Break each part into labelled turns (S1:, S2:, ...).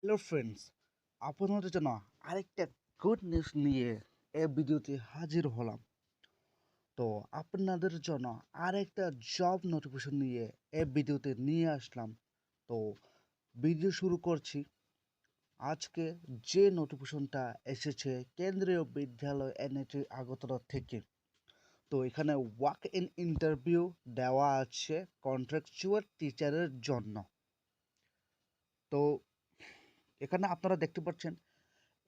S1: Hello friends, আপনাদের জন্য আরেকটা গুড নিউজ নিয়ে এই ভিডিওতে হাজির হলাম। তো আপনাদের জন্য আরেকটা জব নোটিফিকেশন নিয়ে এই ভিডিওতে নিয়ে আসলাম। তো ভিডিও শুরু করছি। আজকে যে নোটিফিকেশনটা এসেছে কেন্দ্রীয় বিদ্যালয় এনআইটি আগরতলা থেকে। তো এখানে ওয়াক ইন ইন্টারভিউ দেওয়া আছে কন্ট্রাকচুয়াল টিচারের জন্য। তো এখানে আপনারা দেখতে পাচ্ছেন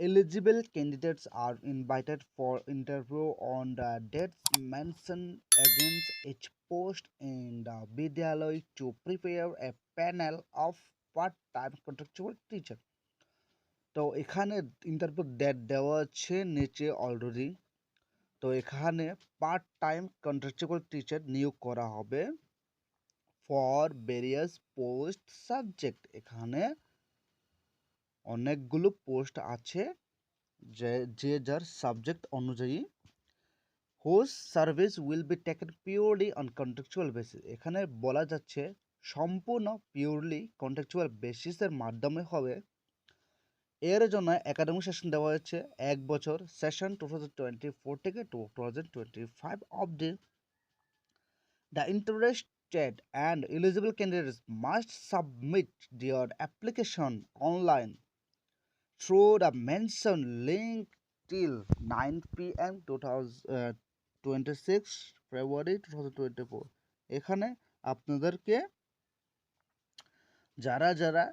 S1: eligible candidates are invited for interview on the dates mentioned against each post in the Vidyalaya to prepare a panel of part-time contractual teacher. তো এখানে ইন্টারভিউ ডেট দেওয়া আছে নিচে অলরেডি। তো এখানে পার্ট টাইম কন্ট্রাকচুয়াল টিচার নিয়োগ করা হবে ফর ভেরিয়াস পোস্ট সাবজেক্ট। এখানে অনেকগুলো পোস্ট আছে যে যে যার সাবজেক্ট অনুযায়ী whose service will be taken purely on contractual basis. এখানে বলা যাচ্ছে সম্পূর্ণ পিওরলি কন্ট্রাকচুয়াল বেসিসের মাধ্যমে হবে। এর জন্য একাডেমিক সেশন দেওয়া হয়েছে 1 বছর, সেশন 2024 থেকে 2025 অবধি। The interested and eligible candidates must submit their application online through the mentioned link till 9 p.m. 26 February 2024। এখানে আপনাদেরকে যারা যারা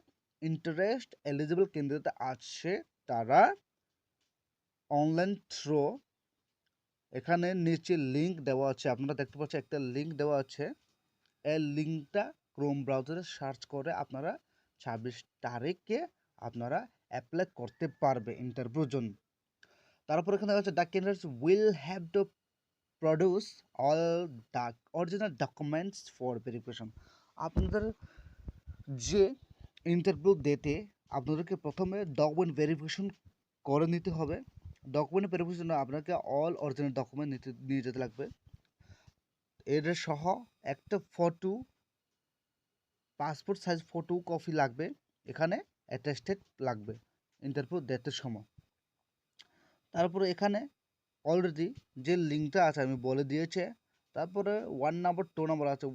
S1: ইন্টারেস্ট এলিজিবল ক্যান্ডিডেট আছে তারা অনলাইন থ্রু এখানে নিচে লিঙ্ক দেওয়া আছে, আপনারা দেখতে পাচ্ছেন একটা লিঙ্ক দেওয়া আছে। এই লিঙ্কটা ক্রোম ব্রাউজারে সার্চ করে আপনারা 26 তারিখে আপনারা অ্যাপ্লাই করতে পারবে ইন্টারভিউর জন্য। তারপর এখানে হচ্ছে the candidates will have to produce all the original documents for verification. আপনাদের যে ইন্টারভিউ দিতে আপনাদেরকে প্রথমে ডকুমেন্ট ভেরিফিকেশন করে নিতে হবে। ডকুমেন্ট ভেরিফিকেশন আপনাকে অল অরিজিনাল ডকুমেন্ট নিয়ে যেতে লাগবে। এর সহ একটা photo, passport size photo copy লাগবে, এখানে অ্যাটেস্টেড লাগবে ইন্টারভিউ দিতে সময়। তারপরে এখানে অলরেডি যে লিঙ্কটা আছে আমি বলে দিয়েছে। তারপরে 1 নম্বর 2 নম্বর আছে।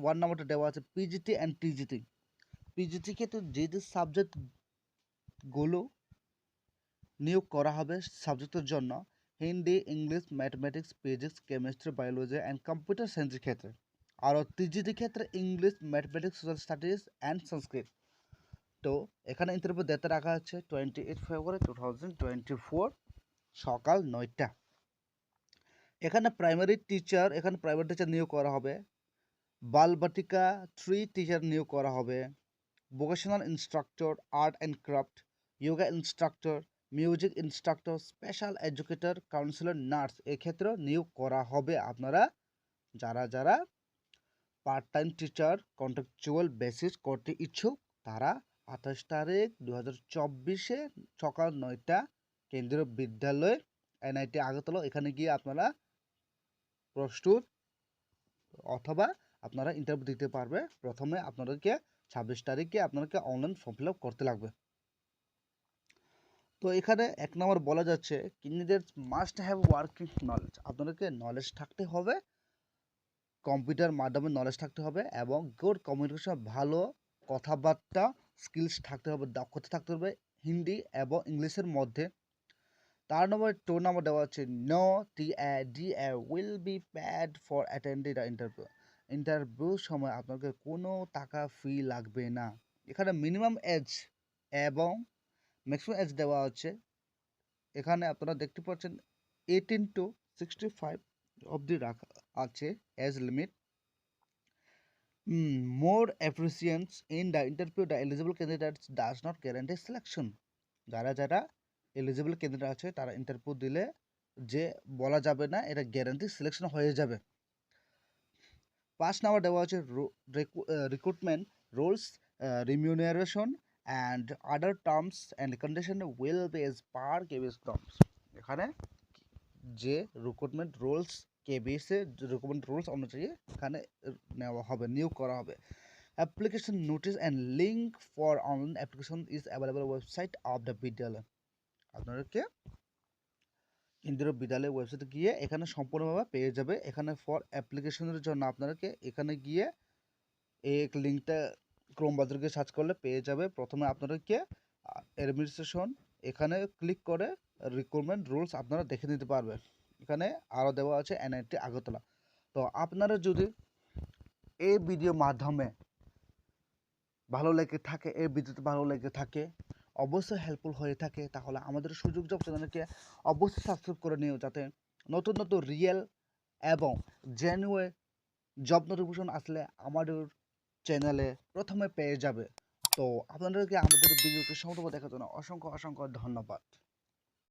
S1: ওয়ান নাম্বারটা দেওয়া আছে পিজিটি অ্যান্ড টিজিটি। পিজিটি ক্ষেত্রে যে যে সাবজেক্টগুলো নিয়োগ করা হবে সাবজেক্টের জন্য Hindi, English, mathematics, physics, chemistry, biology and computer সায়েন্সের ক্ষেত্রে। আর টিজিটি ক্ষেত্রে English, mathematics, social studies and Sanskrit. তো এখানে ইন্টারভিউ ডেট রাখা হচ্ছে 28 ফেব্রুয়ারি 2024 সকাল 9টা। এখানে প্রাইমারি টিচার নিয়োগ করা হবে। বালবাটিকা 3 টিচার নিয়োগ করা হবে। Vocational instructor, art and craft, yoga instructor, music instructor, special educator, councillor, nurse এক্ষেত্রেও নিয়োগ করা হবে। আপনারা যারা যারা part time teacher contractual basis করতে ইচ্ছুক তারা 28 তারিখ 2024 সকাল 9টা কেন্দ্রীয় বিদ্যালয় এনআইটি আগরতলা এখানে গিয়ে আপনারা প্রস্তুত অথবা আপনারা ইন্টারভিউ দিতে পারবে। প্রথমে আপনাদেরকে 26 তারিখে আপনাদেরকে অনলাইন ফর্ম ফিল আপ করতে লাগবে। তো এখানে 1 নম্বর বলা যাচ্ছে candidates must have working knowledge. আপনাদেরকে নলেজ থাকতে হবে, কম্পিউটার মাধ্যমে নলেজ থাকতে হবে এবং গুড কমিউনিকেশন, ভালো কথাবার্তা স্কিলস থাকতে হবে, দক্ষতা থাকতে হবে হিন্দি এবং ইংলিশের মধ্যে। 2 নম্বর দেওয়া আছে no TA will be paid for attending the interview. ইন্টারভিউর সময় আপনাকে কোনো টাকা ফি লাগবে না। এখানে মিনিমাম এজ এবং ম্যাক্সিমাম এজ দেওয়া আছে। এখানে আপনারা দেখতে পাচ্ছেন 18 to 65 অবধি রাখা আছে age limit. More appearance in the interview the eligible candidates does not guarantee selection. যারা যারা এলিজিবল ক্যান্ডিডেট আছে তারা ইন্টারভিউ দিলে যে বলা যাবে না এটা গ্যারান্টি সিলেকশন হয়ে যাবে। 5 নম্বর দেওয়া আছে recruitment rules, remuneration and other terms and condition will be as per KBS norms. এখানে যে রিক্রুটমেন্ট রুলস কেবিএসের রিক্রুটমেন্ট রুলস অনুযায়ী এখানে নেওয়া হবে, নিয়োগ করা হবে। application notice and link for online application is available website of the বিদ্যালয়। আপনাদেরকে কেন্দ্রীয় বিদ্যালয় ওয়েবসাইটে গিয়ে এখানে সম্পূর্ণভাবে পেয়ে যাবে। এখানে ফর অ্যাপ্লিকেশনের জন্য আপনাদেরকে এখানে গিয়ে এই লিঙ্কটা ক্রোম ব্রাউজারে গিয়ে সার্চ করলে পেয়ে যাবে। প্রথমে আপনাদেরকে অ্যাডমিনিস্ট্রেশন এখানে ক্লিক করে রিক্রুটমেন্ট রুলস আপনারা দেখে নিতে পারবেন। এখানে আরও দেওয়া আছে NIT আগরতলা। তো আপনারা যদি এই ভিডিও মাধ্যমে ভালো লেগে থাকে, এই ভিডিওতে ভালো লেগে থাকে, অবশ্যই হেল্পফুল হয়ে থাকে, তাহলে আমাদের সুযোগ জব চ্যানেলকে অবশ্যই সাবস্ক্রাইব করে নিও, যাতে নতুন নতুন রিয়েল এবং জেনুইন জব নোটিফিকেশন আসলে আমাদের চ্যানেলে প্রথমে পেয়ে যাবে। তো আপনাদেরকে আমাদের ভিডিওকে সম্পূর্ণ দেখার জন্য অসংখ্য অসংখ্য ধন্যবাদ।